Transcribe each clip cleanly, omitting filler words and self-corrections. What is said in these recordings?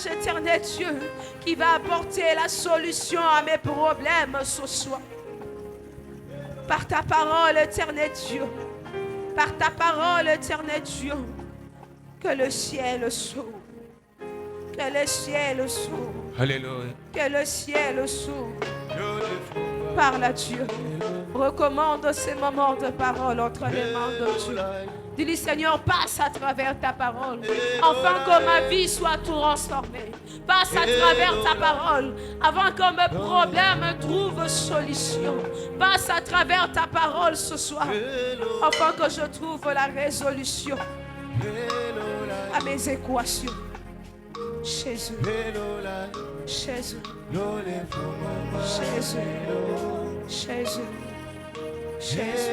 message, éternel Dieu, qui va apporter la solution à mes problèmes ce soir. Par ta parole, éternel Dieu. Par ta parole, éternel Dieu. Que le ciel s'ouvre. Que le ciel s'ouvre. Alléluia. Que le ciel s'ouvre. Parle à Dieu. Recommande ces moments de parole entre les mains de Dieu. Dis-lui, Seigneur, passe à travers ta parole, afin que ma vie soit transformée. Passe à travers ta parole, avant que mes problèmes trouvent solution. Passe à travers ta parole ce soir, afin que je trouve la résolution à mes équations. Jésus, Jésus, Jésus, Jésus. Jésus.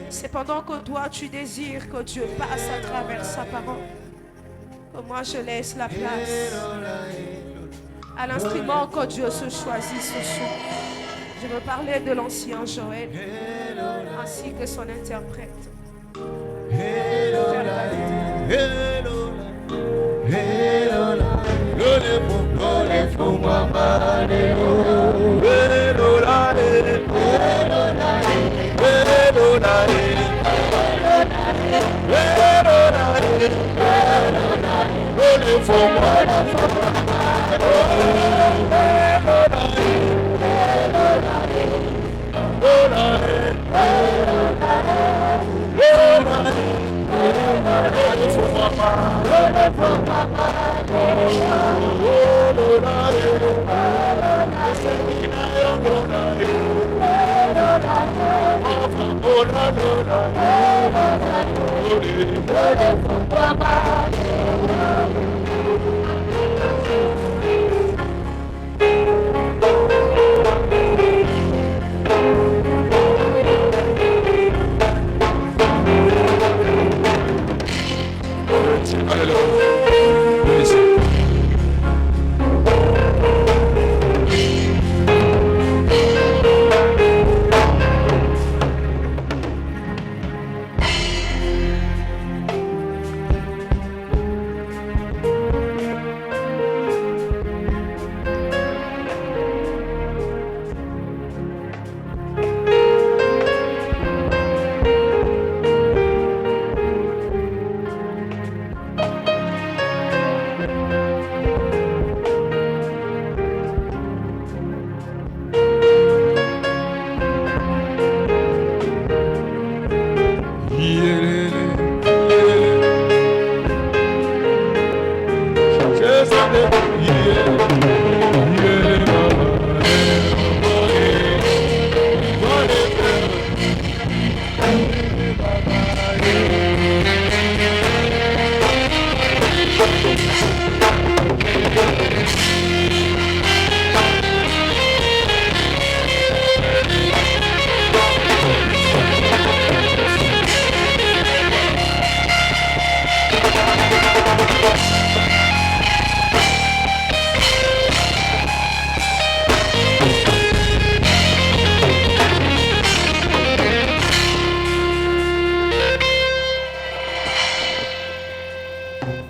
C'est pendant que toi tu désires que Dieu passe à travers sa parole que moi je laisse la place à l'instrument que Dieu se choisit ce soir. Je veux parler de l'ancien Joël ainsi que son interprète.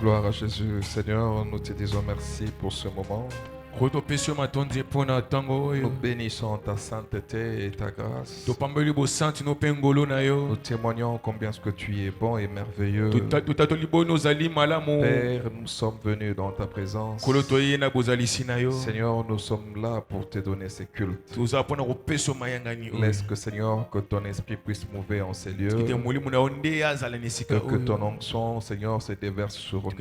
Gloire à Jésus. Seigneur, nous te disons merci pour ce moment. Nous bénissons ta sainteté et ta grâce. Nous témoignons combien ce que tu es bon et merveilleux. Père, nous sommes venus dans ta présence. Seigneur, nous sommes là pour te donner ces cultes. Laisse que, Seigneur, que ton esprit puisse mouver en ces lieux. Que ton onction, Seigneur, se déverse sur nous.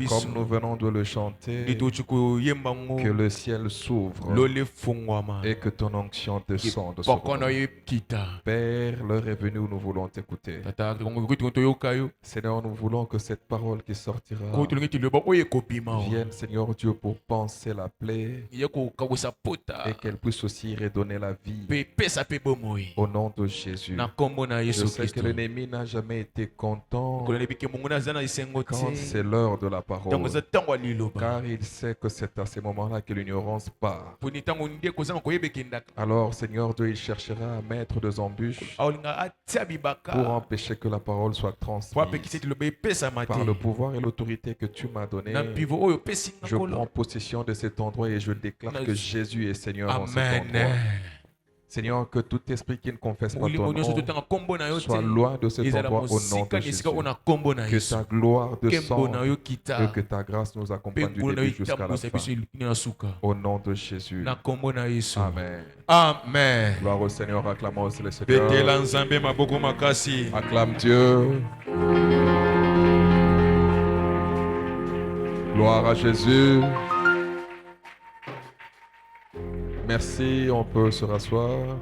Comme nous venons de le chanter, que le ciel s'ouvre et que ton onction descende sur nous. Père, l'heure est venue où nous voulons t'écouter. Seigneur, nous voulons que cette parole qui sortira vienne, Seigneur Dieu, pour panser la plaie et qu'elle puisse aussi redonner la vie. Au nom de Jésus. Je sais que l'ennemi n'a jamais été content quand c'est l'heure de la parole, car il sais que c'est à ces moments-là que l'ignorance part. Alors, Seigneur Dieu, il cherchera à mettre des embûches pour empêcher que la parole soit transmise. Par le pouvoir et l'autorité que tu m'as donné, je prends possession de cet endroit et je déclare que Jésus est Seigneur dans cet endroit. Seigneur, que tout esprit qui ne confesse pas ton nom soit loin de cet endroit au nom de Jésus. Que ta gloire descende et que ta grâce nous accompagne du début jusqu'à la fin. Au nom de Jésus. Amen. Amen. Gloire au Seigneur, acclamons le Seigneur. Acclame Dieu. Gloire à Jésus. Merci, on peut se rasseoir.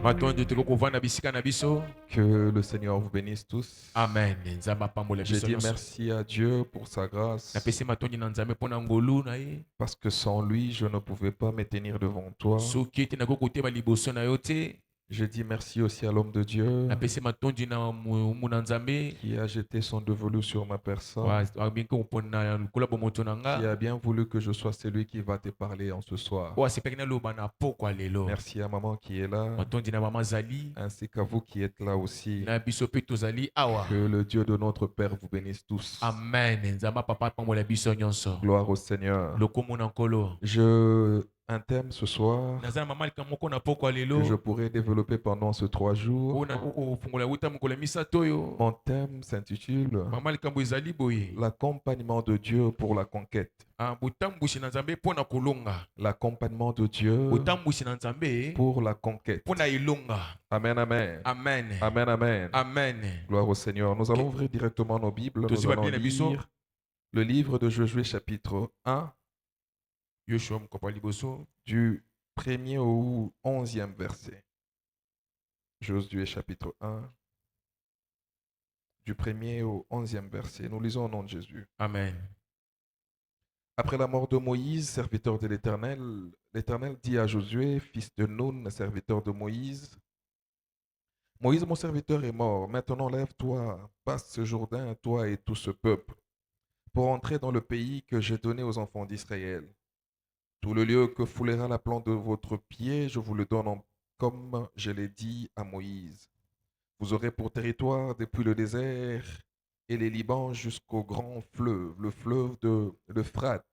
Que le Seigneur vous bénisse tous. Amen. Je dis merci à Dieu pour sa grâce. Parce que sans lui, je ne pouvais pas me tenir devant toi. Je dis merci aussi à l'homme de Dieu qui a jeté son dévolu sur ma personne, qui a bien voulu que je sois celui qui va te parler en ce soir. Merci à maman qui est là, ainsi qu'à vous qui êtes là aussi. Que le Dieu de notre Père vous bénisse tous. Amen. Gloire au Seigneur. Un thème ce soir que je pourrais développer pendant ces 3 jours. Mon thème s'intitule l'accompagnement de Dieu pour la conquête. L'accompagnement de Dieu pour la conquête. Amen, amen. Amen. Amen, amen. Amen. Gloire au Seigneur. Nous allons ouvrir directement nos Bibles. Nous allons lire le livre de Josué chapitre 1. Du 1er au 11e verset. Josué chapitre 1. Du 1er au 11e verset. Nous lisons au nom de Jésus. Amen. Après la mort de Moïse, serviteur de l'Éternel, l'Éternel dit à Josué, fils de Nun, serviteur de Moïse, Moïse, mon serviteur, est mort. Maintenant, lève-toi, passe ce Jourdain, toi et tout ce peuple, pour entrer dans le pays que j'ai donné aux enfants d'Israël. Tout le lieu que foulera la plante de votre pied, je vous le donne comme je l'ai dit à Moïse. Vous aurez pour territoire depuis le désert et les Libans jusqu'au grand fleuve, le fleuve de l'Euphrate,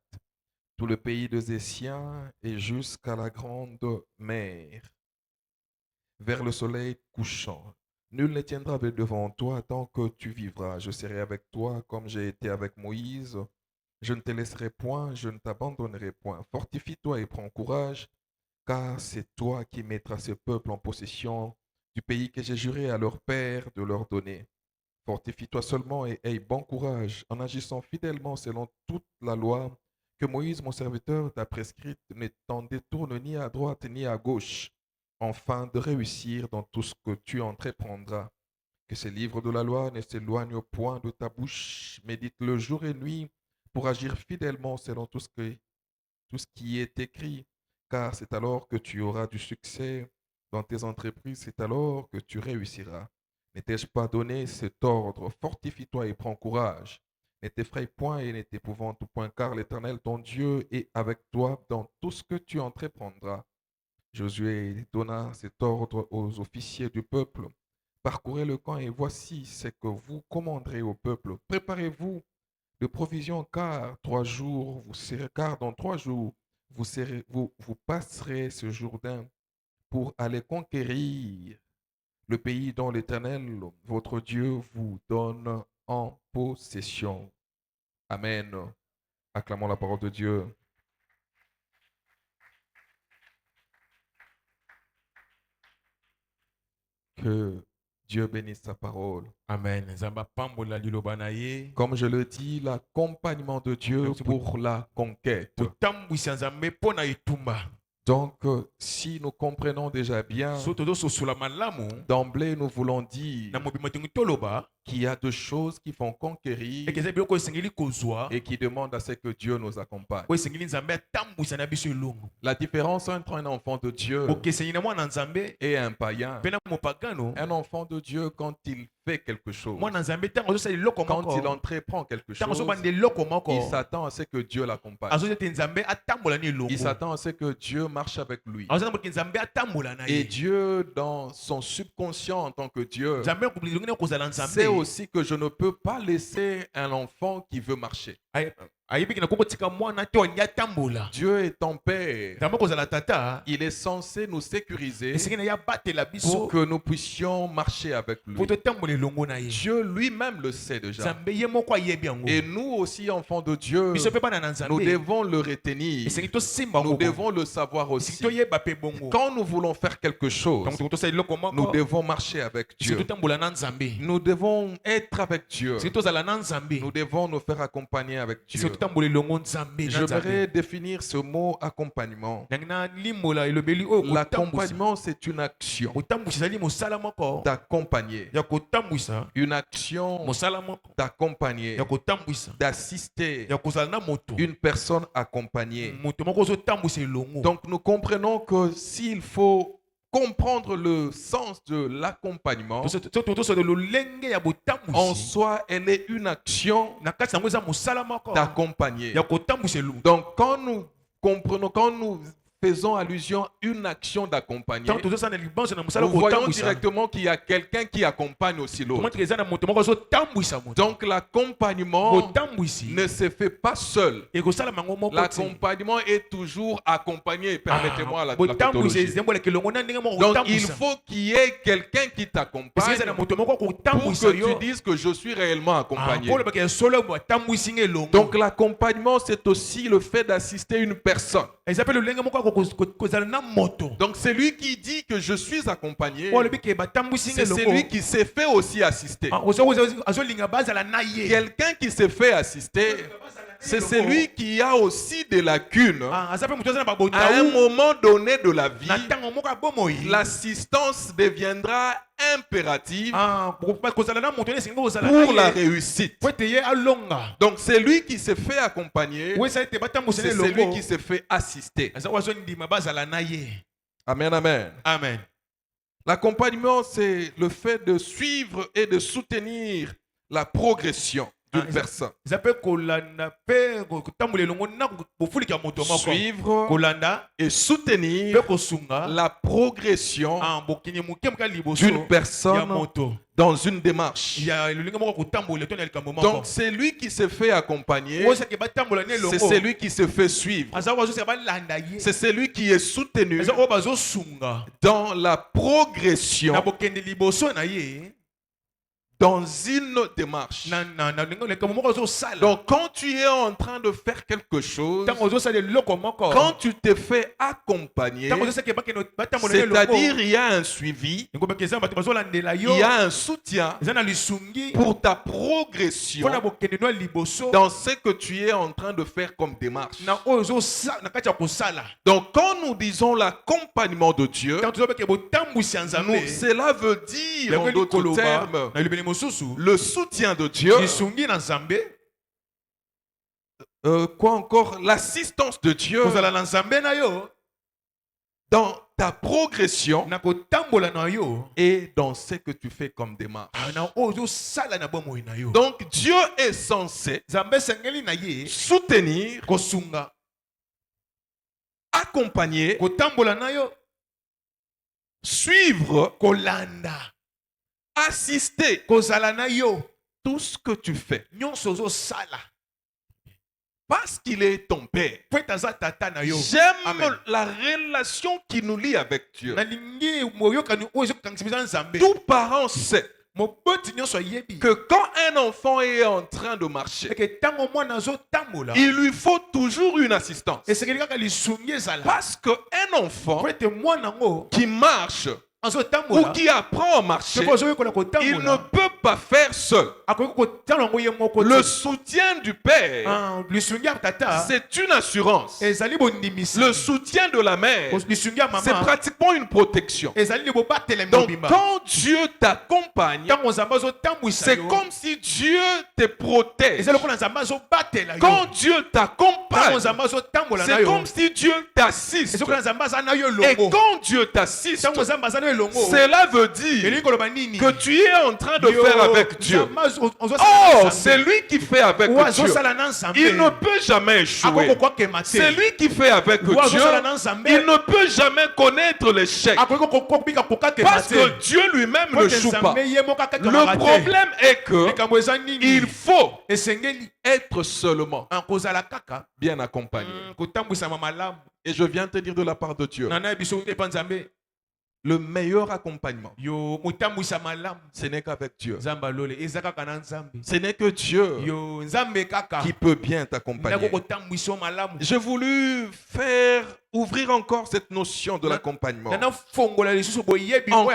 tout le pays de Zéciens et jusqu'à la grande mer, vers le soleil couchant. Nul ne tiendra devant toi tant que tu vivras. Je serai avec toi comme j'ai été avec Moïse. Je ne te laisserai point, je ne t'abandonnerai point. Fortifie-toi et prends courage, car c'est toi qui mettras ce peuple en possession du pays que j'ai juré à leur père de leur donner. Fortifie-toi seulement et aie bon courage en agissant fidèlement selon toute la loi que Moïse, mon serviteur, t'a prescrite. Ne t'en détourne ni à droite ni à gauche, afin de réussir dans tout ce que tu entreprendras. Que ces livres de la loi ne s'éloignent point de ta bouche. Médite-le jour et nuit, pour agir fidèlement selon tout ce qui est écrit, car c'est alors que tu auras du succès dans tes entreprises, c'est alors que tu réussiras. Ne t'ai-je pas donné cet ordre? Fortifie-toi et prends courage. Ne t'effraie point et ne t'épouvante point, car l'Éternel, ton Dieu, est avec toi dans tout ce que tu entreprendras. Josué donna cet ordre aux officiers du peuple. Parcourez le camp et voici ce que vous commanderez au peuple. Préparez-vous de provisions, car dans 3 jours, vous passerez ce Jourdain pour aller conquérir le pays dont l'Éternel, votre Dieu, vous donne en possession. Amen. Acclamons la parole de Dieu. Que Dieu bénisse sa parole. Amen. Comme je le dis, l'accompagnement de Dieu pour la conquête. Donc, si nous comprenons déjà bien, d'emblée, nous voulons dire qu'il y a deux choses qui font conquérir et qui demandent à ce que Dieu nous accompagne. La différence entre un enfant de Dieu et un païen, un enfant de Dieu, quand il fait quelque chose, quand il entreprend quelque chose, il s'attend à ce que Dieu l'accompagne. Il s'attend à ce que Dieu marche avec lui. Et Dieu, dans son subconscient en tant que Dieu, sait aussi que je ne peux pas laisser un enfant qui veut marcher. Dieu est ton Père. Il est censé nous sécuriser pour que nous puissions marcher avec lui. Dieu lui-même le sait déjà. Et nous aussi, enfants de Dieu, nous devons le retenir. Nous devons le savoir aussi. Quand nous voulons faire quelque chose, nous devons marcher avec Dieu. Nous devons être avec Dieu. Nous devons nous faire accompagner avec Dieu. Je voudrais définir ce mot accompagnement. L'accompagnement, c'est une action d'accompagner. Une action d'accompagner, d'assister une personne accompagnée. Donc nous comprenons que s'il faut comprendre le sens de l'accompagnement, en soi, elle est une action d'accompagner. Donc, quand nous comprenons, quand nous faisons allusion à une action d'accompagner, nous voyons directement qu'il y a quelqu'un qui accompagne aussi l'autre. Donc l'accompagnement ne se fait pas seul. L'accompagnement est toujours accompagné. Permettez-moi la tautologie. Donc il faut qu'il y ait quelqu'un qui t'accompagne pour que tu dises que je suis réellement accompagné. Donc l'accompagnement, c'est aussi le fait d'assister une personne. Donc c'est lui qui dit que je suis accompagné. C'est celui qui s'est fait aussi assister. Quelqu'un qui s'est fait assister, c'est celui qui a aussi des lacunes. À un moment donné de la vie, l'assistance deviendra impérative pour la réussite. Donc c'est lui qui s'est fait accompagner, c'est celui qui s'est fait assister. Amen, amen. Amen. L'accompagnement, c'est le fait de suivre et de soutenir la progression d'une personne. Suivre et soutenir la progression d'une personne dans une démarche. Donc c'est lui qui se fait accompagner, c'est celui qui se fait suivre, c'est celui qui est soutenu dans la progression dans une démarche. Donc quand tu es en train de faire quelque chose, quand tu te fais accompagner, c'est-à-dire il y a un suivi, il y a un soutien pour ta progression dans ce que tu es en train de faire comme démarche. Donc quand nous disons l'accompagnement de Dieu, cela veut dire en d'autres termes le soutien de Dieu, quoi encore, l'assistance de Dieu dans ta progression et dans ce que tu fais comme démarche. Donc Dieu est censé soutenir, accompagner, suivre, assister tout ce que tu fais. Parce qu'il est ton Père. J'aime la relation qui nous lie avec Dieu. Tout parent sait que quand un enfant est en train de marcher, il lui faut toujours une assistance. Parce qu'un enfant qui marche ou qui apprend à marcher, il ne peut pas faire seul. Le soutien du père, c'est une assurance. Le soutien de la mère, c'est pratiquement une protection. Donc quand Dieu t'accompagne, c'est comme si Dieu te protège. Quand Dieu t'accompagne, c'est comme si Dieu t'assiste. Et quand Dieu t'assiste, cela veut dire que tu es en train de faire avec Dieu. Oh, c'est lui qui fait avec Dieu. Il ne peut jamais échouer. C'est lui qui fait avec Dieu. Il ne peut jamais connaître l'échec. Parce que Dieu lui-même ne joue pas. Le problème est que il faut être seulement bien accompagné. Et je viens te dire de la part de Dieu, le meilleur accompagnement, ce n'est qu'avec Dieu. Ce n'est que Dieu qui peut bien t'accompagner. J'ai voulu ouvrir encore cette notion de l'accompagnement en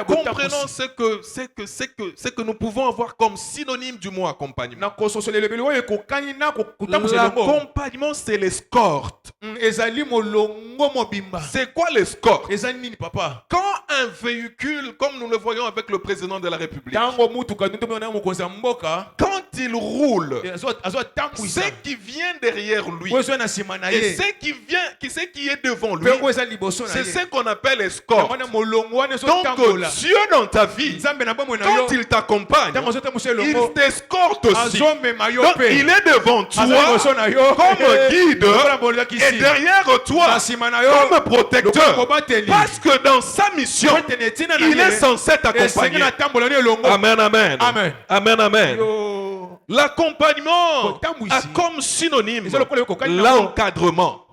comprenant ce que nous pouvons avoir comme synonyme du mot accompagnement. L'accompagnement, c'est l'escorte. C'est quoi l'escorte? Quand un véhicule, comme nous le voyons avec le président de la République, quand il roule, ce qui vient derrière lui et ce qui est devant lui, c'est ce qu'on appelle escorte. Donc Dieu dans ta vie, quand il t'accompagne, il t'escorte aussi. Donc il est devant toi comme guide et derrière toi comme protecteur. Parce que dans sa mission, il est censé t'accompagner. Amen, amen. Amen, amen. L'accompagnement a comme synonyme l'encadrement.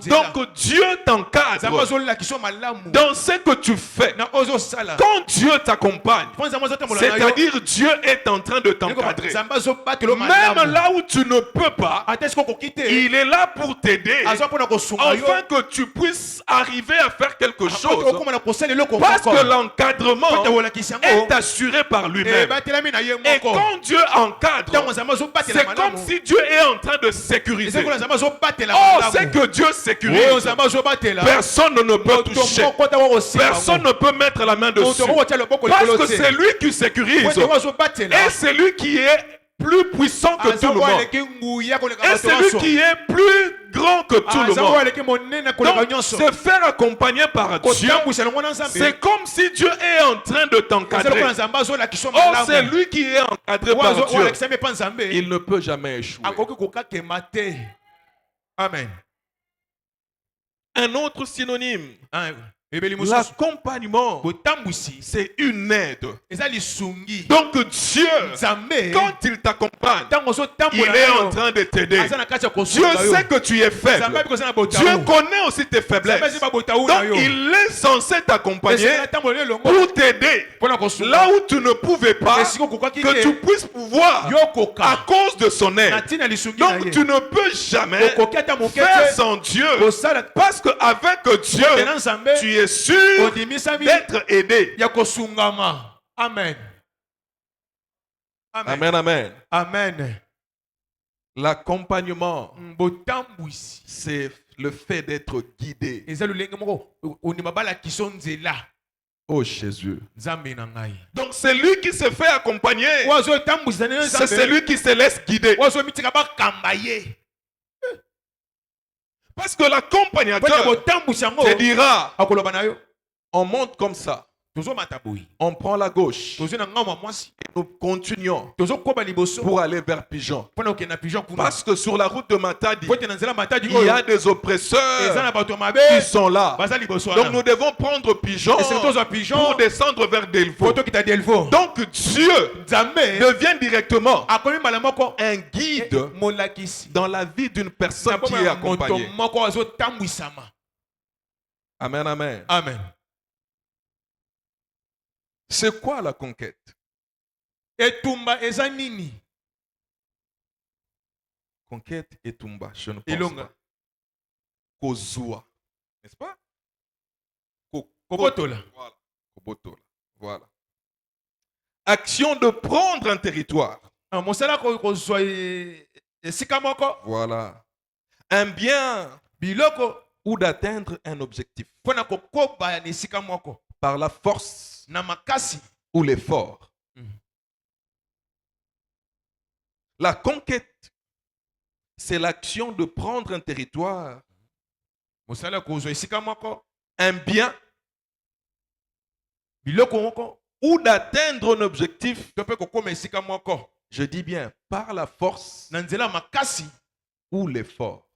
Donc Dieu t'encadre dans ce que tu fais. Quand Dieu t'accompagne, c'est-à-dire Dieu est en train de t'encadrer. Même là où tu ne peux pas, il est là pour t'aider afin que tu puisses arriver à faire quelque chose. Parce que l'encadrement est assuré par lui-même. Et quand Dieu encadre, c'est comme si Dieu est en train de sécuriser. Oh, c'est que Dieu sécurise. Personne ne peut toucher. Personne ne peut mettre la main dessus. Parce que c'est lui qui sécurise. Et c'est lui qui est plus puissant que tout le monde. Et c'est lui qui est plus grand que tout le monde. Donc, se faire accompagner par Dieu, c'est comme si Dieu est en train de t'encadrer. Oh, c'est lui qui est encadré par Dieu. Il ne peut jamais échouer. Amen. Un autre synonyme, l'accompagnement, c'est une aide. Donc Dieu, quand il t'accompagne, il est en train de t'aider. Dieu sait que tu es faible. Dieu connaît aussi tes faiblesses. Donc il est censé t'accompagner pour t'aider là où tu ne pouvais pas, que tu puisses pouvoir à cause de son aide. Donc tu ne peux jamais faire sans Dieu, parce qu'avec Dieu, tu es sûr d'être aidé. Amen. Amen, amen. Amen. L'accompagnement, c'est le fait d'être guidé. Oh Jésus. Donc c'est lui qui se fait accompagner. C'est celui qui se laisse guider. Parce que l'accompagnateur te dira, on monte comme ça. On prend la gauche et nous continuons pour aller vers Pigeon. Parce que sur la route de Matadi, il y a des oppresseurs qui sont là. Donc nous devons prendre Pigeon pour descendre vers Delvaux. Donc Dieu devient directement un guide dans la vie d'une personne qui est accompagnée. Amen, amen. Amen. C'est quoi la conquête? Conquête et Tumba, je ne pense pas. Kozua, n'est-ce pas? Kobotola. Voilà. Kobotola. Voilà. Action de prendre un territoire. Voilà. Un bien biloko ou d'atteindre un objectif. Par la force ou l'effort. La conquête, c'est l'action de prendre un territoire, un bien, ou d'atteindre un objectif. Je dis bien, par la force ou l'effort.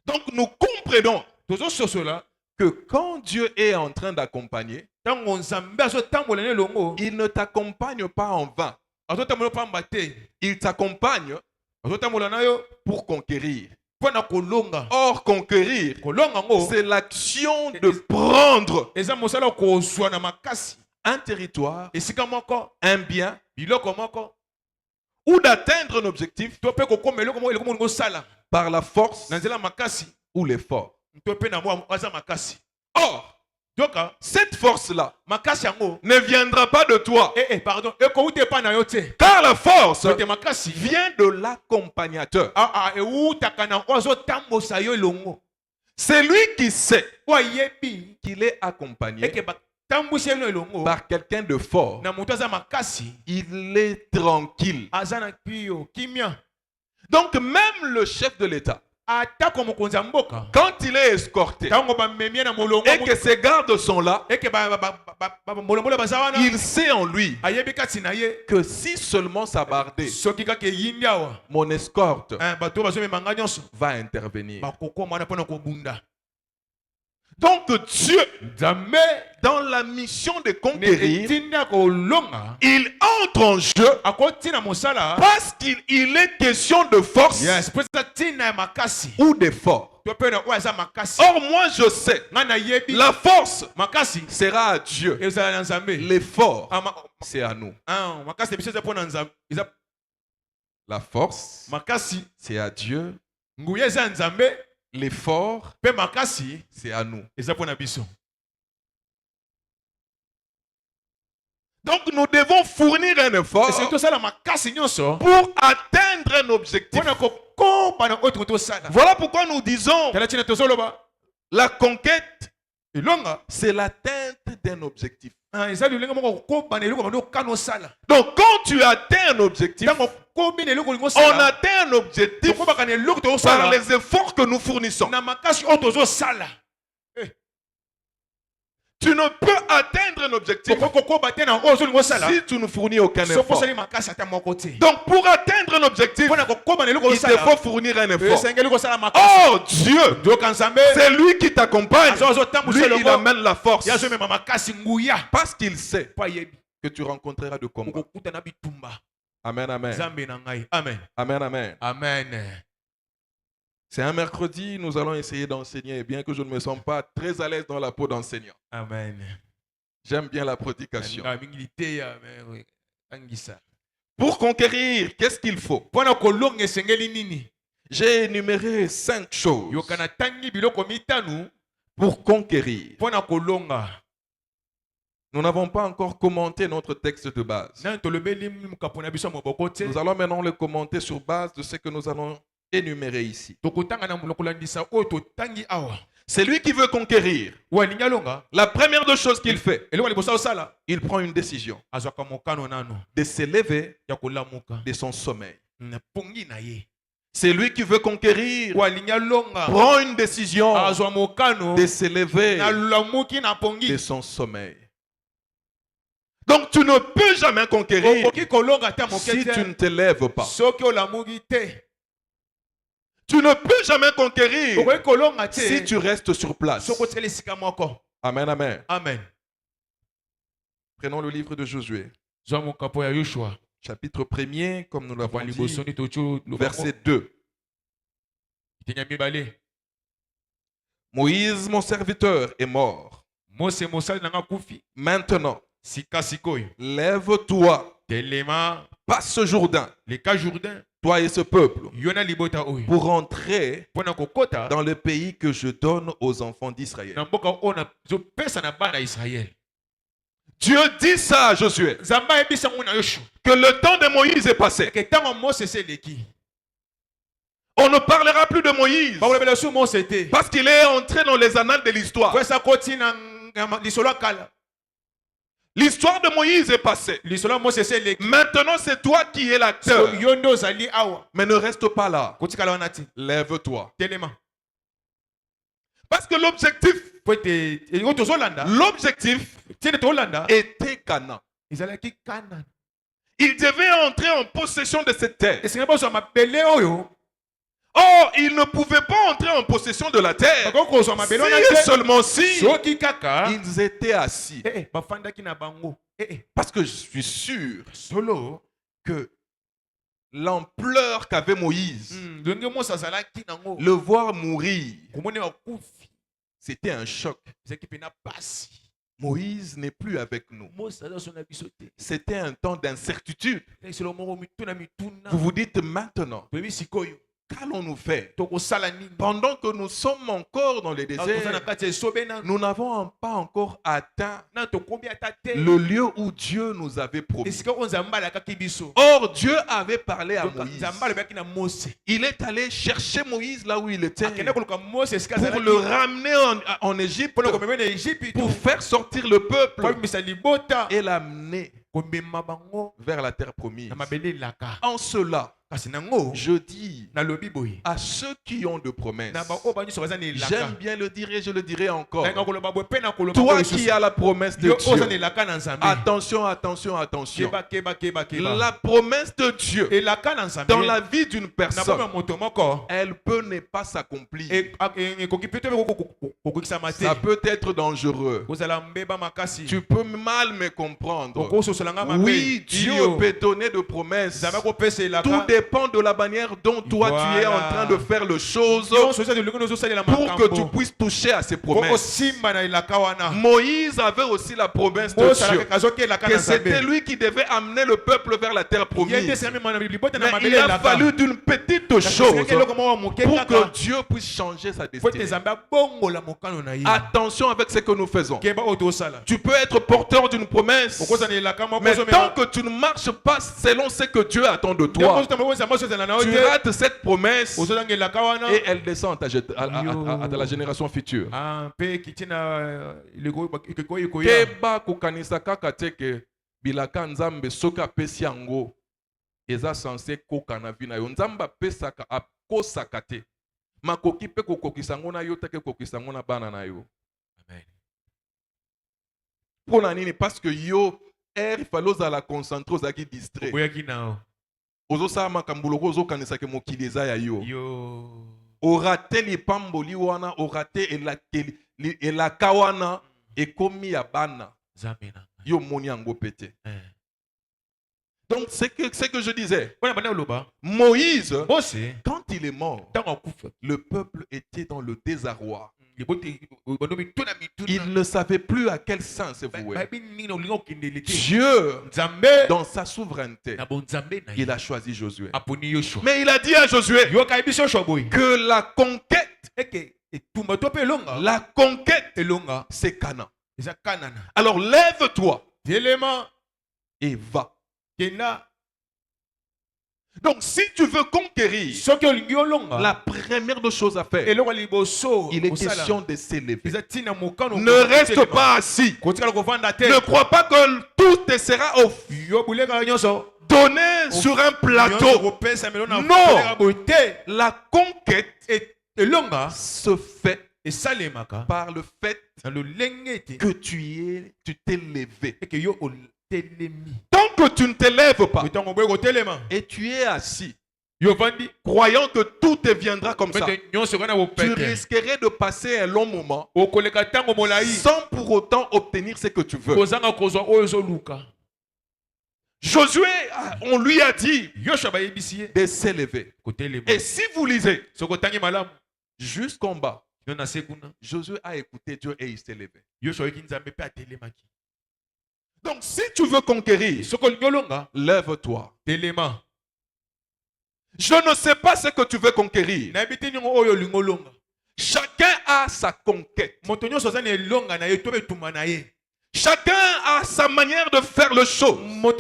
Donc nous comprenons que quand Dieu est en train d'accompagner, il ne t'accompagne pas en vain. Il t'accompagne pour conquérir. Or, conquérir, c'est l'action de prendre un territoire, un bien, ou d'atteindre un objectif par la force ou l'effort. Or, cette force-là ne viendra pas de toi. Car la force vient de l'accompagnateur. C'est lui qui sait qu'il est accompagné par quelqu'un de fort. Il est tranquille. Donc même le chef de l'État, quand il est escorté et que ses gardes sont là, il sait en lui que si seulement ça bardait, mon escorte va intervenir. Donc Dieu, dans la mission de conquérir, il entre en jeu parce qu'il est question de force ou d'effort. Or moi je sais, la force sera à Dieu, l'effort c'est à nous. La force c'est à Dieu, l'effort c'est à nous. Donc nous devons fournir un effort pour atteindre un objectif. Voilà pourquoi nous disons la conquête, c'est l'atteinte d'un objectif. Donc quand tu atteins un objectif, on atteint un objectif par les efforts que nous fournissons. Tu ne peux atteindre un objectif si tu ne fournis aucun effort. Donc pour atteindre un objectif, il te faut fournir un effort. Oh Dieu, c'est lui qui t'accompagne. Lui, il amène la force. Parce qu'il sait que tu rencontreras de combat. Amen, amen. Amen, amen. Amen. C'est un mercredi, nous allons essayer d'enseigner, bien que je ne me sens pas très à l'aise dans la peau d'enseignant. Amen. J'aime bien la prédication. Pour conquérir, qu'est-ce qu'il faut? J'ai énuméré 5 choses pour conquérir. Nous n'avons pas encore commenté notre texte de base. Nous allons maintenant le commenter sur base de ce que nous allons énuméré ici. C'est lui qui veut conquérir. La première des choses qu'il fait, il prend une décision de s'élever de son sommeil. C'est lui qui veut conquérir, prend une décision de s'élever de son sommeil. Donc tu ne peux jamais conquérir si tu ne t'élèves pas. Tu ne peux jamais conquérir si tu restes sur place. Amen, amen. Amen. Prenons le livre de Josué. Chapitre 1er, comme nous l'avons dit, verset 2. Moïse, mon serviteur, est mort. Maintenant, lève-toi passe ce Jourdain, toi et ce peuple, pour entrer dans le pays que je donne aux enfants d'Israël. Dieu dit ça à Josué, que le temps de Moïse est passé. On ne parlera plus de Moïse parce qu'il est entré dans les annales de l'histoire. L'histoire de Moïse est passée. Maintenant, c'est toi qui es l'acteur. Mais ne reste pas là. Lève-toi. Parce que l'objectif était Canaan. Il devait entrer en possession de cette terre. Oh, il ne pouvait pas entrer en possession de la terre seulement si ils étaient assis. Parce que je suis sûr que l'ampleur qu'avait Moïse, le voir mourir, c'était un choc. Moïse n'est plus avec nous. C'était un temps d'incertitude. Vous vous dites maintenant, qu'allons-nous faire? Pendant que nous sommes encore dans le désert, nous n'avons pas encore atteint le lieu où Dieu nous avait promis. Or, Dieu avait parlé à Moïse. Il est allé chercher Moïse là où il était pour le ramener en Égypte, pour faire sortir le peuple et l'amener vers la terre promise. En cela, je dis à ceux qui ont de promesses, j'aime bien le dire et je le dirai encore, toi qui as la promesse de Dieu, attention, attention, attention. La promesse de Dieu dans la vie d'une personne, elle peut ne pas s'accomplir. Ça peut être dangereux. Tu peux mal me comprendre. Oui, Dieu peut donner de promesses. Tout dépend de la manière dont toi tu es en train de faire les choses pour que tu puisses toucher à ces promesses. Moïse avait aussi la promesse de Dieu que c'était lui qui devait amener le peuple vers la terre promise. Mais il a fallu d'une petite chose pour que Dieu puisse changer sa destinée. Attention avec ce que nous faisons. Tu peux être porteur d'une promesse, mais tant que tu ne marches pas selon ce que Dieu attend de toi, tu rates cette promesse et elle descend à la génération future. Keba kukanisa kaka teke bilaka nzambe soka pesi yango eza censé koka na vina yo nzamba pesaka akosaka te makoki pe kokokisa ngo na yo te ke kokisa ngo na bana na yo. Amen. Pona nini parce que yo il fallait la concentrer aux agi distrait. Ozosa makambuloko ozokanisa ke mokili eza ya yo. Orate lipamboli wana, orate elaka wana ekomi ya bana. Yo moni yango pete. Donc c'est que je disais. Moïse, quand il est mort, le peuple était dans le désarroi. Il ne savait plus à quel sens se vouer. Dieu, dans sa souveraineté, il a choisi Josué. Mais il a dit à Josué que la conquête, c'est Canaan. Alors lève-toi et va. Donc si tu veux conquérir, la première des choses à faire, il est question de s'élever. Ne reste pas assis. Ne crois pas que tout te sera donné sur un plateau. Non, la conquête se fait par le fait que tu t'es levé. Tant que tu ne te lèves pas et tu es assis, croyant que tout te viendra comme ça, tu risquerais de passer un long moment sans pour autant obtenir ce que tu veux. Josué, on lui a dit de s'élever. Et si vous lisez jusqu'en bas, Josué a écouté Dieu et il s'est levé. Donc si tu veux conquérir, lève-toi. Je ne sais pas ce que tu veux conquérir. Chacun a sa conquête. Chacun a sa manière de faire le show. Moi,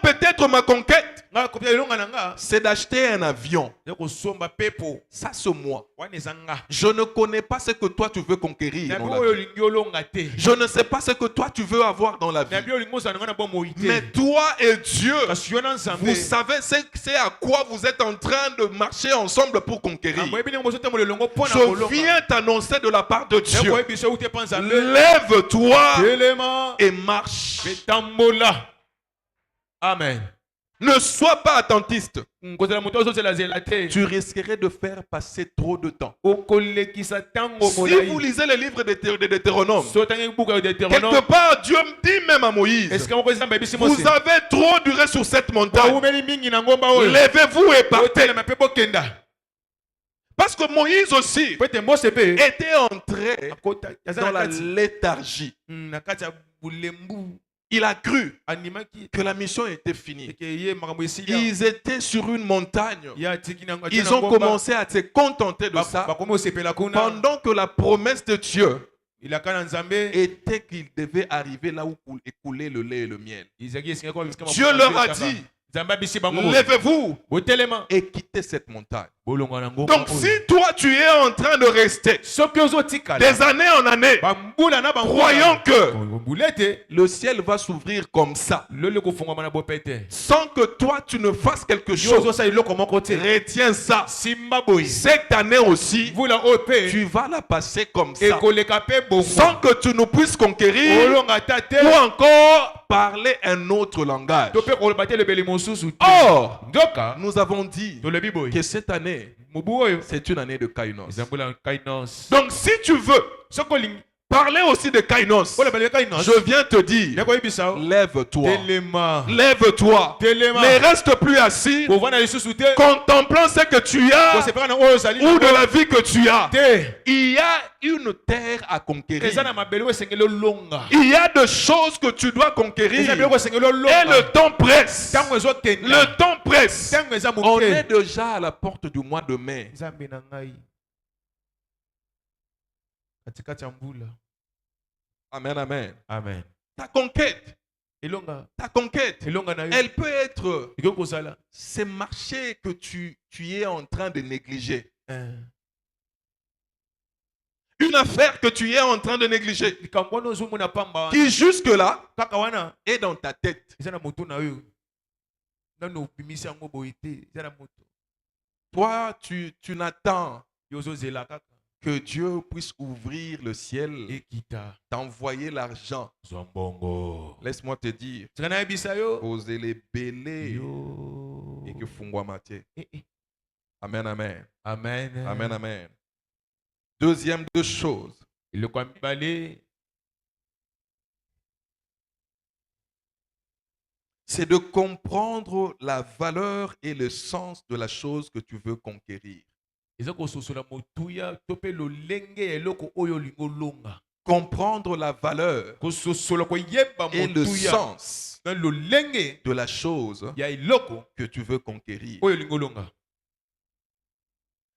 peut-être ma conquête, c'est d'acheter un avion. Ça, c'est moi. Je ne connais pas ce que toi tu veux conquérir dans la vie. Je ne sais pas ce que toi tu veux avoir dans la vie. Mais toi et Dieu, vous savez c'est à quoi vous êtes en train de marcher ensemble pour conquérir. Je viens t'annoncer de la part de Dieu. Lève-toi et marche. Amen. Ne sois pas attentiste. Tu risquerais de faire passer trop de temps. Si vous lisez le livre de Deutéronome, quelque part, Dieu me dit même à Moïse, vous avez trop duré sur cette montagne. Levez-vous et partez. Parce que Moïse aussi était entré dans la léthargie. Il a cru que la mission était finie. Ils étaient sur une montagne. Ils ont commencé à se contenter de ça. Pendant que la promesse de Dieu était qu'il devait arriver là où écouler le lait et le miel. Dieu leur a dit, levez-vous et quittez cette montagne. Donc si toi tu es en train de rester des années en années, croyant que le ciel va s'ouvrir comme ça, sans que toi tu ne fasses quelque chose, retiens ça. Cette année aussi, tu vas la passer comme ça, sans que tu ne puisses conquérir ou encore parler un autre langage. Or, nous avons dit que cette année, c'est une année de Kainos. Donc si tu veux parler aussi de Kainos, je viens te dire, lève-toi. Lève-toi. Ne reste plus assis contemplant ce que tu as ou de la vie que tu as. Il y a une terre à conquérir. Il y a des choses que tu dois conquérir. Et le temps presse. Le temps presse. On est déjà à la porte du mois de mai. Amen, amen. Amen. Ta conquête, elle peut être ces marchés que tu es en train de négliger. Une affaire que tu es en train de négliger, qui jusque-là est dans ta tête. Toi, tu n'attends que Dieu puisse ouvrir le ciel et t'envoyer l'argent. Laisse-moi te dire, poser les bélés et que fungwa maté. Amen, amen. Amen. Amen, amen. Deuxième deux choses. C'est de comprendre la valeur et le sens de la chose que tu veux conquérir. Comprendre la valeur et le sens de la chose que tu veux conquérir.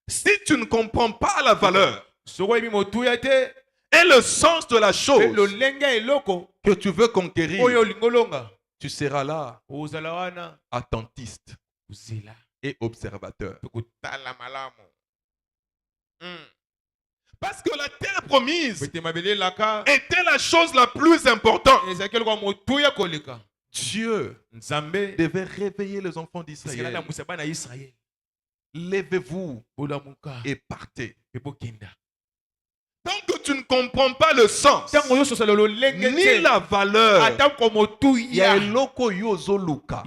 Si tu ne comprends pas la valeur et le sens de la chose que tu veux conquérir, tu seras là, attentiste et observateur. Parce que la terre promise était la chose la plus importante. Dieu devait réveiller les enfants d'Israël. Levez-vous et partez. Tant que tu ne comprends pas le sens ni la valeur, il y a un loko yozo luka.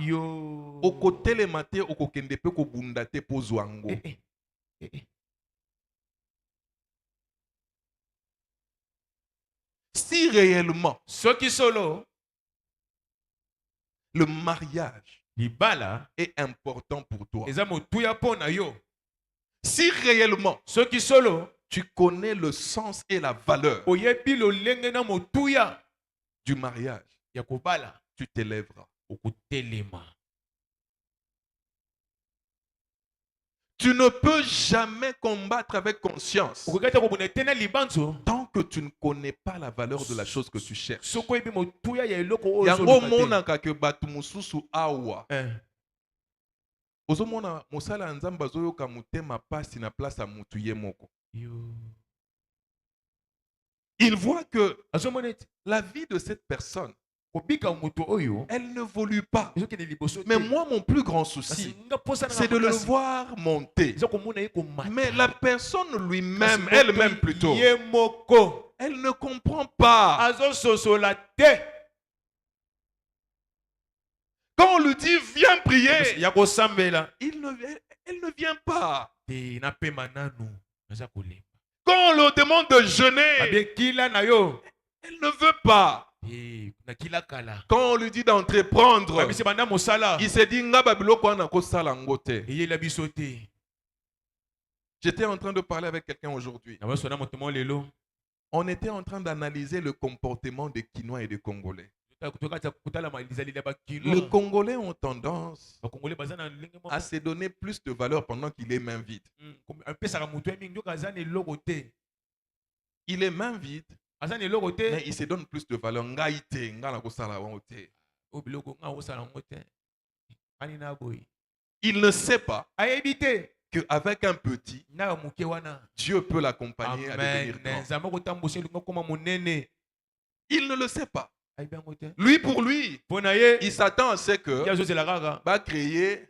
Au côté le maté au kokende pe ko bundate po zwango. Si réellement le mariage est important pour toi, si réellement tu connais le sens et la valeur du mariage, tu t'élèveras. Tu ne peux jamais combattre avec conscience tant que tu ne connais pas la valeur de la chose que tu cherches. Yango monaka ke batu mususu awa. Ozomona mosala nzamba zoyoka mutema pasi na place à mutu ye moko. Il voit que la vie de cette personne, elle n'évolue pas. Mais moi, mon plus grand souci, c'est de le voir monter. Mais la personne lui-même, elle-même plutôt, elle ne comprend pas. Quand on lui dit viens prier, elle ne vient pas. Quand on lui demande de jeûner, elle ne veut pas. Quand on lui dit d'entreprendre, il se dit j'étais en train de parler avec quelqu'un aujourd'hui. On était en train d'analyser le comportement des Kinois et des Congolais. Les Congolais ont tendance à se donner plus de valeur pendant qu'il est main vide. Il est main vide, mais il se donne plus de valeur. Il ne sait pas qu'avec un petit, Dieu peut l'accompagner à devenir grand. Il ne le sait pas. Lui, pour lui, il s'attend à ce que va créer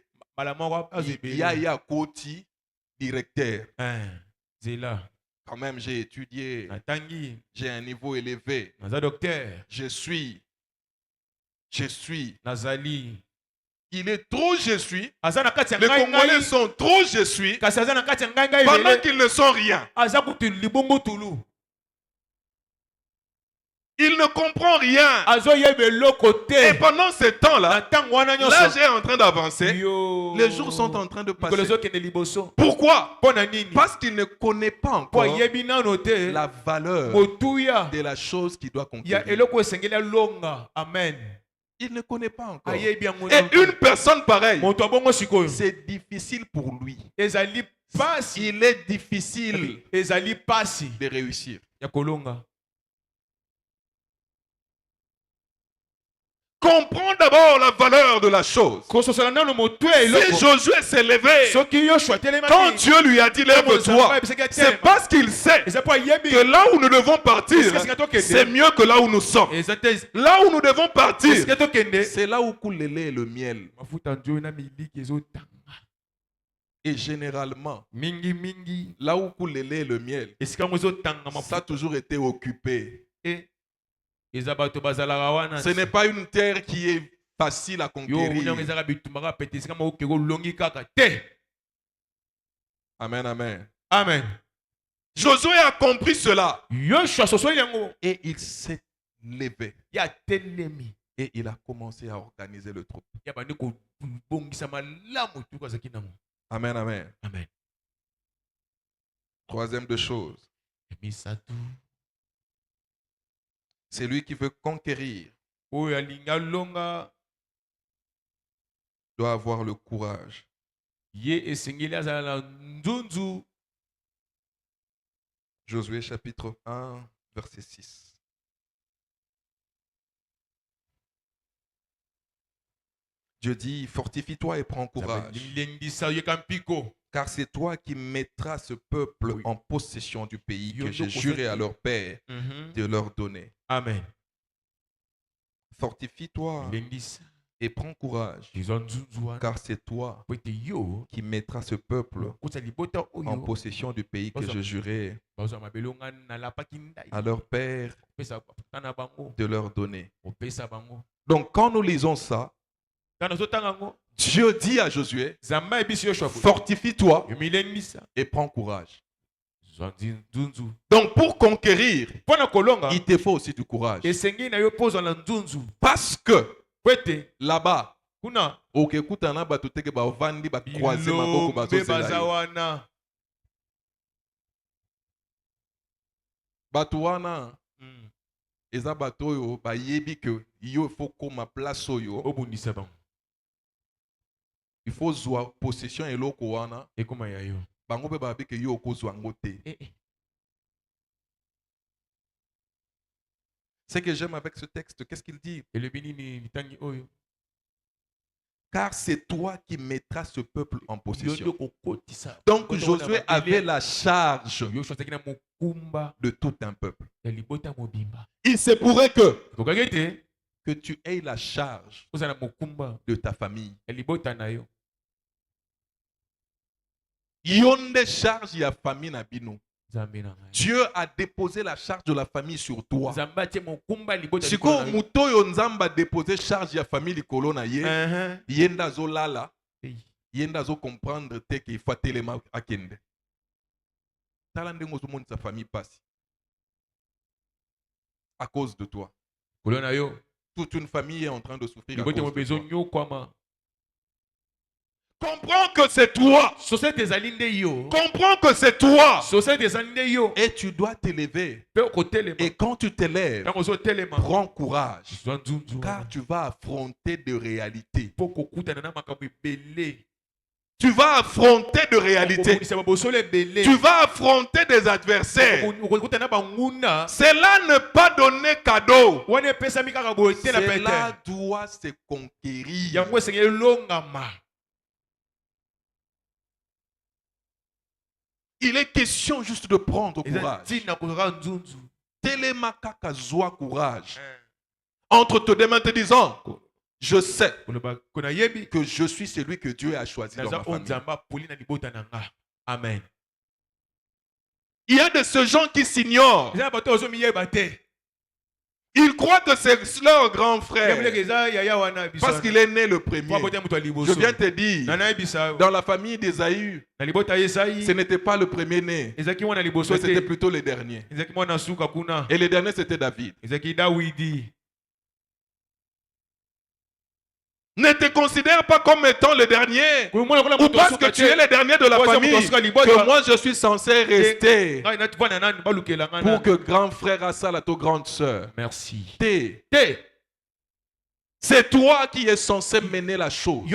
Yaya Koti directeur. Quand même, j'ai étudié, j'ai un niveau élevé. Je suis. Il est trop je suis. Les Congolais sont trop je suis. Pendant qu'ils ne sont rien. Il ne comprend rien. Et pendant ce temps-là, l'âge est en train d'avancer. Les jours sont en train de passer. Pourquoi? Parce qu'il ne connaît pas encore la valeur de la chose qu'il doit conquérir. Amen. Il ne connaît pas encore. Et une personne pareille, c'est difficile pour lui. Il est difficile de réussir. Comprends d'abord la valeur de la chose. Si Josué s'est levé, quand Dieu lui a dit lève-toi, c'est parce qu'il sait que là où nous devons partir, c'est mieux que là où nous sommes. Là où nous devons partir, c'est là où coule le lait et le miel. Et généralement, là où coule le lait et le miel, ça a toujours été occupé. Ce n'est pas une terre qui est facile à conquérir. Amen, amen. Amen. Josué a compris cela. Et il s'est levé. Et il a commencé à organiser le troupe. Amen, amen. Amen. Troisième de choses. C'est lui qui veut conquérir. Doit avoir le courage. Josué chapitre 1, verset 6. Dieu dit, fortifie-toi et prends courage. Car c'est toi qui mettras ce peuple en possession du pays que j'ai juré à leur père de leur donner. Amen. Fortifie-toi et prends courage. Car c'est toi qui mettras ce peuple en possession du pays que je jurais à leur père de leur donner. Donc quand nous lisons ça, Dieu dit à Josué, fortifie-toi et prends courage. Donc pour conquérir, il te faut aussi du courage. Parce que là-bas, Batuana eza bato oyo bayebi que yo faut koma place oyo il faut zwa possession eloko wana ekoma ya yo bango pe babi que yo okozwa ngo te. Ce que j'aime avec ce texte, qu'est-ce qu'il dit? Car c'est toi qui mettras ce peuple en possession. Donc Josué avait la charge de tout un peuple. Il se pourrait que tu aies la charge de ta famille. Yonde charge ya famille na bino. Dieu a déposé la charge de la famille sur toi. Si ko mutoyo nzamba déposé charge ya famille likolo na ye, yenda zo lala, yenda zo comprendre te qu'il faut telema akende. Tala ndengo zo monde sa famille passe à cause de toi. Toute une famille est en train de souffrir à cause de toi. Comprends que c'est toi. Comprends que c'est toi. Et tu dois t'élever. Et quand tu t'élèves, prends courage. Car tu vas affronter de réalités. Tu vas affronter de réalités. Tu vas affronter des adversaires. Cela ne pas donner cadeau. Cela doit se conquérir. Il est question juste de prendre courage. Télémakaka zoa courage. Entre tes deux mains te disant, je sais que je suis celui que Dieu a choisi dans ma famille. Amen. Il y a de ces gens qui s'ignorent. Ils croient que c'est leur grand frère parce qu'il est né le premier. Je viens te dire, dans la famille d'Ésaü, ce n'était pas le premier né, mais c'était plutôt le dernier. Et le dernier, c'était David. Ne te considère pas comme étant le dernier. Ou parce que tu es le dernier de la famille que moi je suis censé rester pour que grand frère Assalato, grande sœur. Merci. C'est toi qui es censé mener la chose.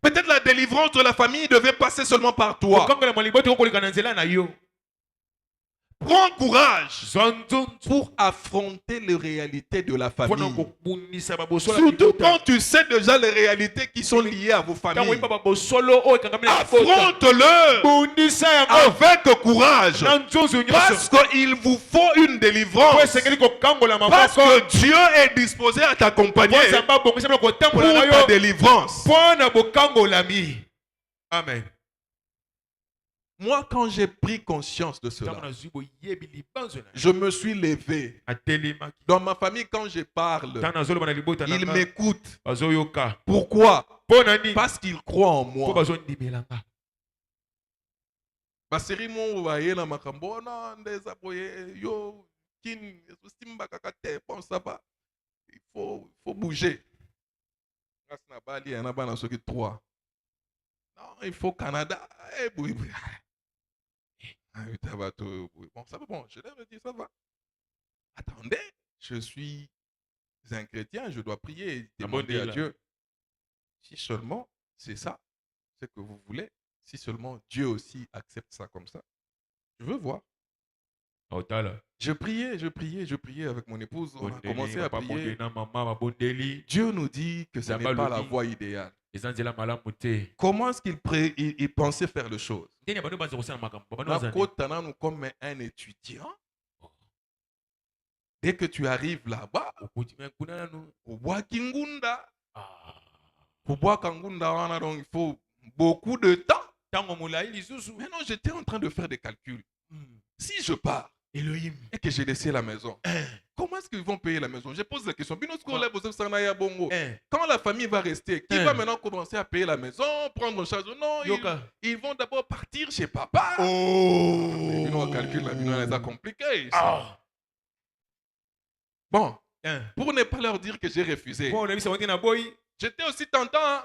Peut-être la délivrance de la famille devait passer seulement par toi. Prends courage pour affronter les réalités de la famille. Surtout quand tu sais déjà les réalités qui sont liées à vos familles. Affronte-le avec courage. Parce qu'il vous faut une délivrance. Parce que Dieu est disposé à t'accompagner pour ta délivrance. Amen. Moi, quand j'ai pris conscience de cela, je me suis levé. Dans ma famille, quand je parle, ils m'écoutent. Pourquoi? Parce qu'ils croient en moi. Il faut bouger. Non, il faut Canada. Bon, ça va, bon, je l'ai dit, ça va. Attendez, je suis un chrétien, je dois prier et demander à Dieu. Si seulement c'est ça, ce que vous voulez, si seulement Dieu aussi accepte ça comme ça, je veux voir. Je priais avec mon épouse, on a commencé à prier. Dieu nous dit que ce n'est pas la voie idéale. Comment est-ce qu'il pensait faire les choses? Comme un étudiant. Dès que tu arrives là-bas, il faut beaucoup de temps. Mais non, j'étais en train de faire des calculs. Si je pars et que j'ai laissé la maison, comment est-ce qu'ils vont payer la maison? Je pose la question. Quand la famille va rester, qui va maintenant commencer à payer la maison, prendre en charge? Non, ils vont d'abord partir chez papa. On calcule la vie, c'est compliqué. Bon, pour ne pas leur dire que j'ai refusé, j'étais aussi tentant.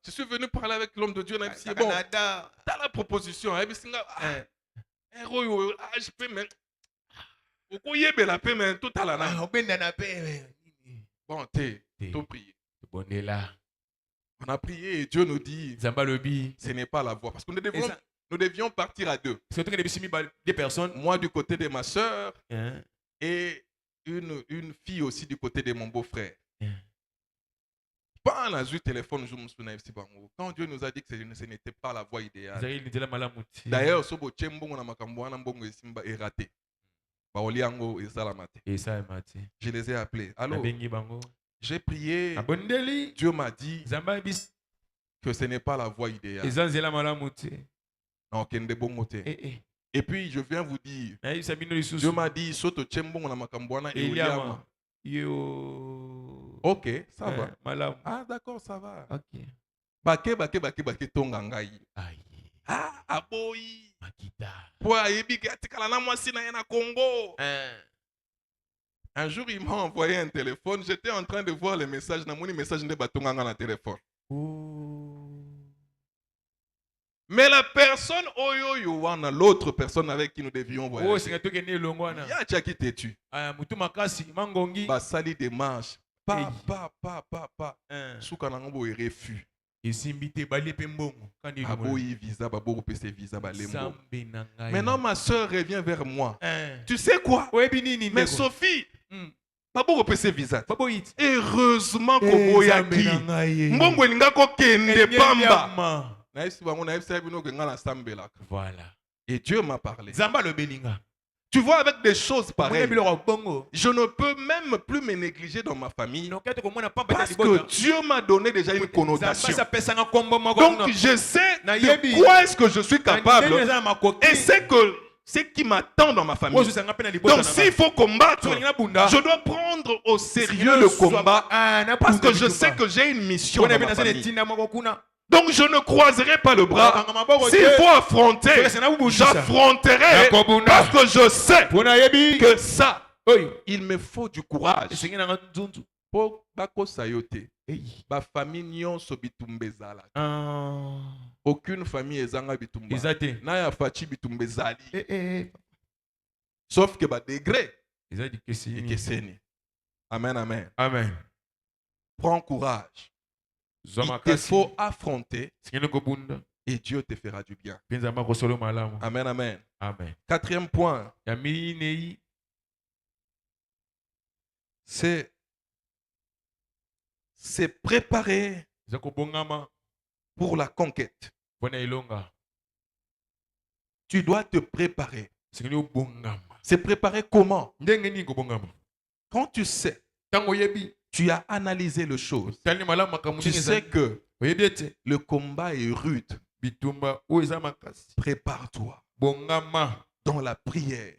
Je suis venu parler avec l'homme de Dieu. C'est bon. T'as la proposition. Je peux même. Tout à la bon, tout prier. On a prié et Dieu nous dit ce n'est pas la voie. Parce que nous devions partir à deux. Moi du côté de ma soeur et une fille aussi du côté de mon beau-frère. Quand Dieu nous a dit que ce n'était pas la voie idéale. D'ailleurs, ce est raté. Je les ai appelés. Alors, j'ai prié. Dieu m'a dit que ce n'est pas la voie idéale. Et puis, je viens vous dire, Dieu m'a dit, ok, ça va. Ah, d'accord, ça va. Bake tonga ngai. Ah, aboyi. Un jour, il m'a envoyé un téléphone. J'étais en train de voir les messages. Téléphone. Mais la personne, l'autre personne avec qui nous devions voyager, qui t'es-tu? Basali démarche. Soukanango et refus. Maintenant, ma soeur revient vers moi. Tu sais quoi? Mais Sophie, visa. Heureusement voilà. Et Dieu m'a parlé. Tu vois, avec des choses pareilles, je ne peux même plus me négliger dans ma famille parce que Dieu m'a donné déjà une connotation. Donc je sais de quoi est-ce que je suis capable et c'est que ce qui m'attend dans ma famille. Donc s'il faut combattre, je dois prendre au sérieux le combat parce que je sais que j'ai une mission dans ma famille. Donc je ne croiserai pas le bras. S'il faut affronter, j'affronterai parce que je sais que ça, il me faut du courage. Aucune famille ezanga bitumba. Na ya fachi bitumba ezali. Sauf que ba degré. Amen, amen. Amen. Prends courage. Il te faut affronter et Dieu te fera du bien. Amen, amen. Amen. Quatrième point, c'est préparer pour la conquête. Tu dois te préparer. C'est préparer comment? Quand tu sais, tu as analysé les choses. Tu sais que le combat est rude. Prépare-toi dans la prière.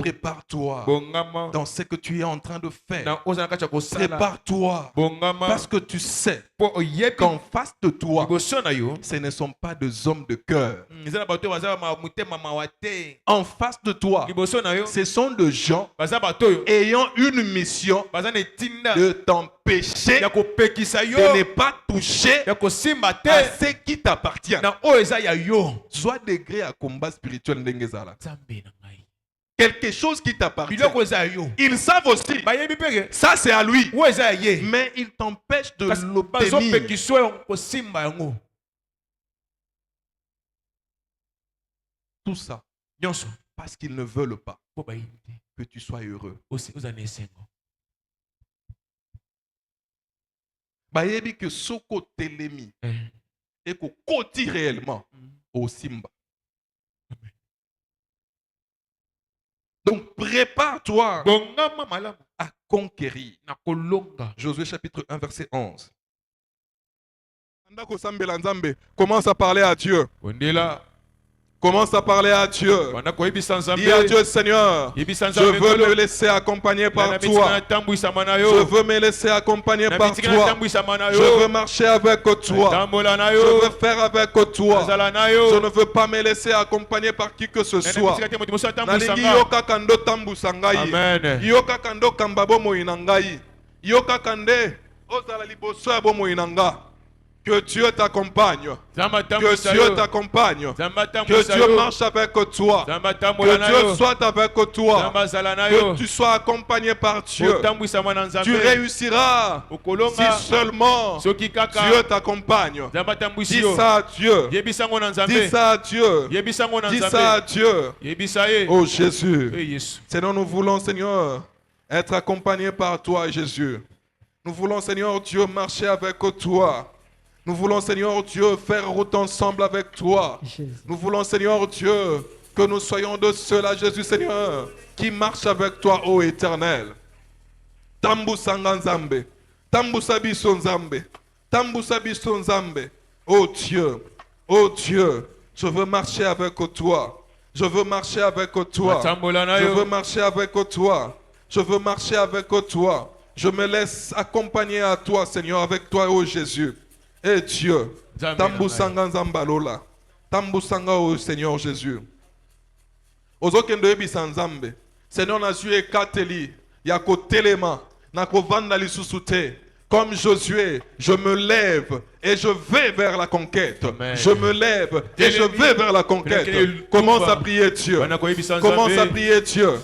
Prépare-toi dans ce que tu es en train de faire. Prépare-toi parce que tu sais qu'en face de toi, ce ne sont pas des hommes de cœur. En face de toi, ce sont des gens ayant une mission de t'empêcher de ne pas toucher à ce qui t'appartient. Soit degré à combat spirituel. Quelque chose qui t'appartient. Ils savent aussi. Ça c'est à lui. Mais il t'empêche de l'obtenir. Tout ça. Parce qu'ils ne veulent pas que tu sois heureux. Bayebi que soko telemi et que koti réellement au Simba. Donc prépare-toi à conquérir. Josué chapitre 1 verset 11. Commence à parler à Dieu. Commence à parler à Dieu. Dis à Dieu, Seigneur, je veux me laisser accompagner par toi. Je veux me laisser accompagner par toi. Je veux marcher avec toi. Je veux faire avec toi. Je ne veux pas me laisser accompagner par qui que ce soit. Nalingi yoka kando tambusa ngai. Yoka kando kambabo moinangai. Yoka kande ozala liboso ya bomo inanga. Que Dieu t'accompagne. Que Dieu t'accompagne. Que Dieu marche avec toi. Que Dieu soit avec toi. Que tu sois accompagné par Dieu. Tu réussiras si seulement Dieu t'accompagne. Dis ça à Dieu. Dis ça à Dieu. Dis ça à Dieu. Oh Jésus. Seigneur, nous voulons, Seigneur, être accompagnés par toi, Jésus. Nous voulons, Seigneur Dieu, marcher avec toi. Nous voulons, Seigneur Dieu, faire route ensemble avec toi. Nous voulons, Seigneur Dieu, que nous soyons de ceux-là, Jésus, Seigneur, qui marchent avec toi, ô Éternel. Tambusa Nzambe, Tambusa biso Nzambe, Tambusa biso Nzambe. Oh Dieu, je veux marcher avec toi. Je veux marcher avec toi. Je veux marcher avec toi. Je veux marcher avec toi. Je me laisse accompagner à toi, Seigneur, avec toi, ô Jésus. Et Dieu, Tambusanga Nzambalola, Tambusanga au Seigneur Jésus. Ozokendo ebisa Nzambe, Seigneur Nazu ekateli, yako telema, nako vanda lisusu te. Comme Josué, je me lève et je vais vers la conquête. Amen. Je me lève et je vais vers la conquête. Commence à prier Dieu. Commence à prier Dieu.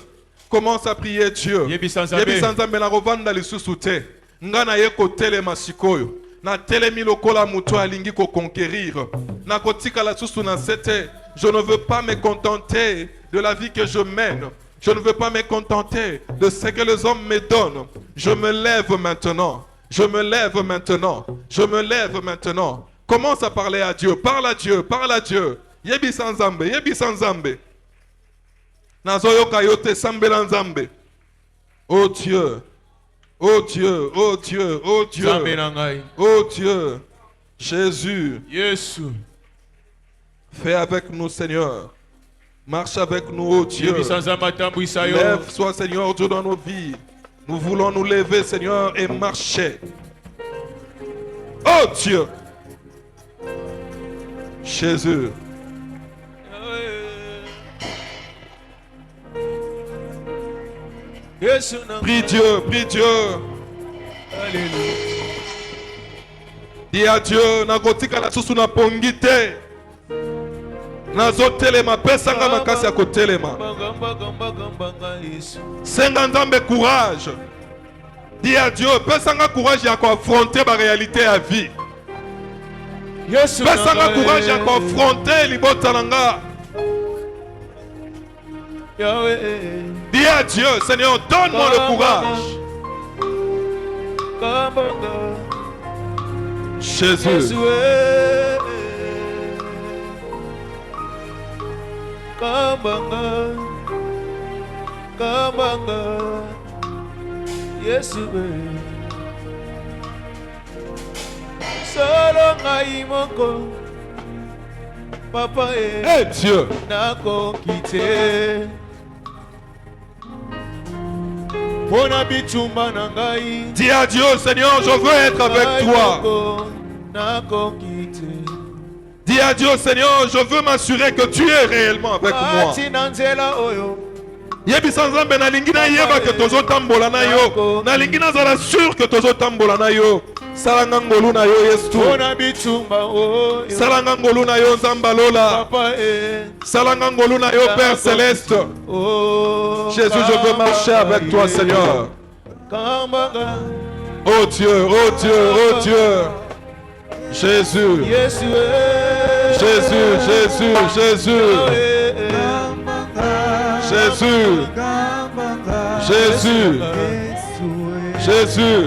Commence à prier Dieu. Yebi Nzambe na kovanda lisusu te. Ngana yeko telema sikoyo. Na telemi lokola muto alingi ko conquérir. Na kotika la susu na sete. Je ne veux pas me contenter de la vie que je mène. Je ne veux pas me contenter de ce que les hommes me donnent. Je me lève maintenant. Je me lève maintenant. Je me lève maintenant. Commence à parler à Dieu. Parle à Dieu. Parle à Dieu. Yebi Sanzambe. Yebi Sanzambe. Nazoyoka yote sambela Nzambe. Oh Dieu. Oh Dieu, oh Dieu, oh Dieu, oh Dieu, Jésus, fais avec nous, Seigneur, marche avec nous, oh Dieu, lève-toi, Seigneur Dieu, dans nos vies, nous voulons nous lever, Seigneur, et marcher, oh Dieu, Jésus. Prie Dieu, prie Dieu. Alléluia. Dis à Dieu, nakotika la susu na pongite. Nazotelema pesanga makasi ya kotelema. Senga Nzambe courage. Dis à Dieu, pesanga courage ya affronter la réalité à vie. Pesanga courage ya affronter libota nanga. Dis à Dieu, Seigneur, donne-moi le courage. Jésus. Papa et Dieu. Dis à Dieu, Seigneur, je veux être avec toi. Dis à Dieu, Seigneur, je veux m'assurer que tu es réellement avec moi. Yebisa Nzambe nalingi na yeba que tozo tambola na yo. Nalingi na zala sûr que tozo tambola na yo. Salanga ngolu na yo Yesu. Salanga ngolu na yo Nzambalola. Salanga ngolu na yo Père Céleste. Jésus, je veux marcher avec toi, Seigneur. Oh Dieu, oh Dieu, oh Dieu. Jésus. Jésus, Jésus, Jésus. Jésus, Jésus, Jésus.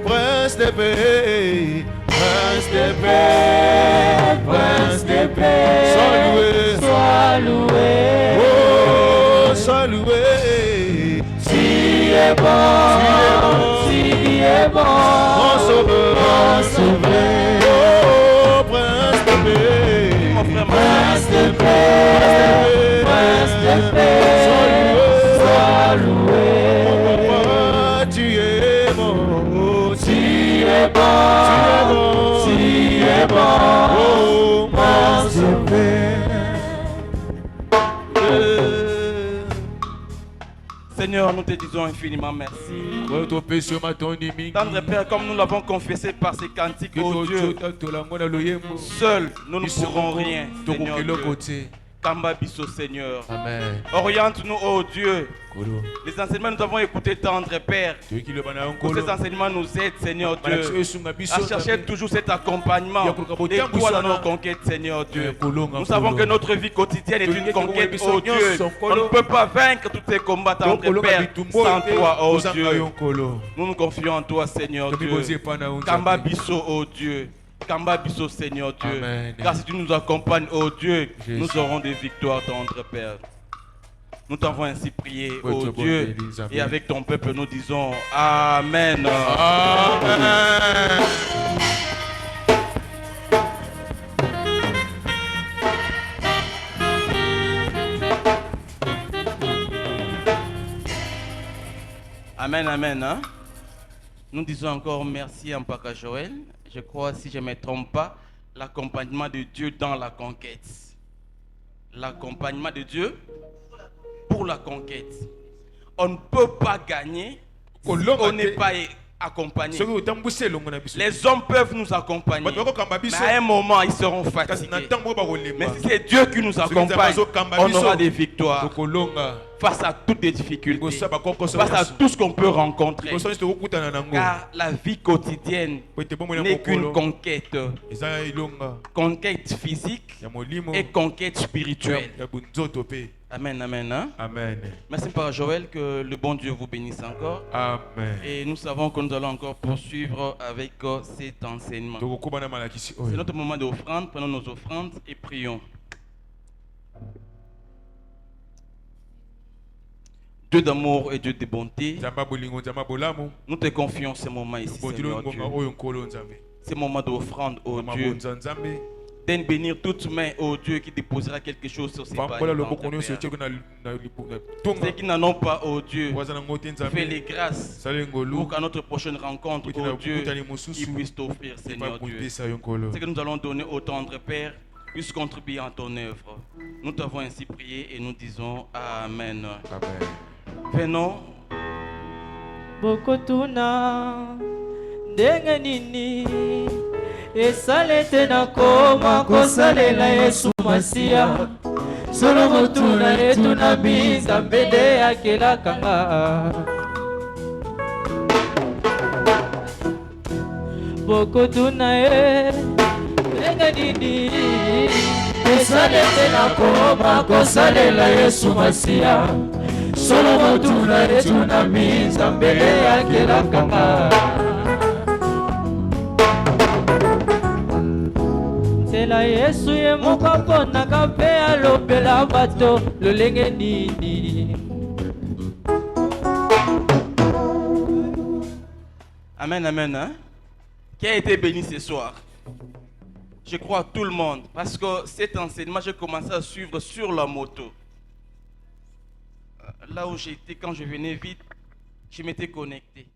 Prince de paix. Prince de paix, Prince de paix, sois loué, oh, sois loué. Tu es bon, tu es bon, mon sauveur, oh, Prince de paix, Prince de paix, Prince de paix, sois loué, mon papa. Seigneur, nous te disons infiniment merci. Tendre Père, comme nous l'avons confessé par ces cantiques, oh Dieu, seuls nous ne pourrons rien, Seigneur Dieu. Kamba biso, Seigneur. Amen. Oriente-nous, oh Dieu. Les enseignements nous avons écoutés, tendre Père. Que ces enseignements nous aident, Seigneur Dieu, à chercher toujours cet accompagnement et toi dans nos conquêtes, Seigneur Dieu. Nous savons que notre vie quotidienne est une conquête, oh Dieu. On ne peut pas vaincre tous ces combats, tendre Père, sans toi, oh Dieu. Nous nous confions en toi, Seigneur Dieu. Kamba biso, oh Dieu. Kamba biso, Seigneur Dieu. Amen. Car si tu nous accompagnes, oh Dieu, Jésus, nous aurons des victoires, tendre Père. Nous t'avons ainsi prié, oh Dieu, et avec ton peuple, nous disons Amen. Amen. Amen, amen. Hein? Nous disons encore merci à Mpaka Joël. Je crois, si je ne me trompe pas, l'accompagnement de Dieu dans la conquête. L'accompagnement de Dieu pour la conquête. On ne peut pas gagner si on n'est pas accompagné. Les hommes peuvent nous accompagner, mais à un moment, ils seront fatigués. Mais si c'est Dieu qui nous accompagne, on aura des victoires. Face à toutes les difficultés, face à tout ce qu'on peut rencontrer. Car la vie quotidienne n'est qu'une conquête. Conquête physique et conquête spirituelle. Amen, amen. Hein? Amen. Merci Père Joël, que le bon Dieu vous bénisse encore. Amen. Et nous savons que nous allons encore poursuivre avec cet enseignement. C'est notre moment d'offrande. Prenons nos offrandes et prions. Dieu d'amour et Dieu de bonté, nous te confions ce moment ici, Seigneur Dieu. Ce moment d'offrande, oh Dieu. D'en bénir toute main, oh Dieu, qui déposera quelque chose sur ces pailles. Ceux qui n'en ont pas, oh Dieu, fais les grâces pour qu'à notre prochaine rencontre, oh Dieu, ils puissent t'offrir, Seigneur Dieu. Ce que nous allons donner au tendre Père puisse contribuer à ton œuvre. Nous t'avons ainsi prié et nous disons Amen. Amen. Venons. Bokotuna ndenge nini esalete na koma kosalela Yesu Masia solo motuna etu na binza mbede akelaka nga bokotuna ndenge nini esalete na koma kosalela Yesu Masia solo motuna etu na binza mbede akelaka nga la Yesu ye moko ponaka pe alobela bato lolenge nini. Amen, amen. Hein? Qui a été béni ce soir? Je crois tout le monde, parce que cet enseignement, j'ai commencé à suivre sur la moto. Là où j'étais, quand je venais vite, je m'étais connecté.